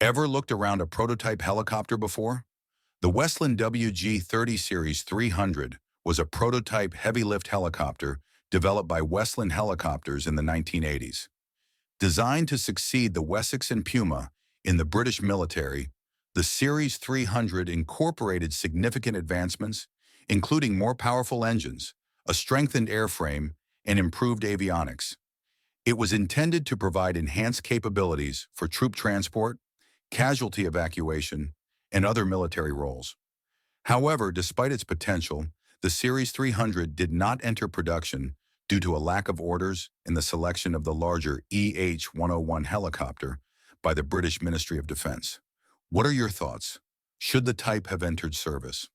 Ever looked around a prototype helicopter before? The Westland WG-30 Series 300 was a prototype heavy-lift helicopter developed by Westland Helicopters in the 1980s. Designed to succeed the Wessex and Puma in the British military, the Series 300 incorporated significant advancements, including more powerful engines, a strengthened airframe, and improved avionics. It was intended to provide enhanced capabilities for troop transport, casualty evacuation, and other military roles. However, despite its potential, the Series 300 did not enter production due to a lack of orders in the selection of the larger EH-101 helicopter by the British Ministry of Defense. What are your thoughts? Should the type have entered service?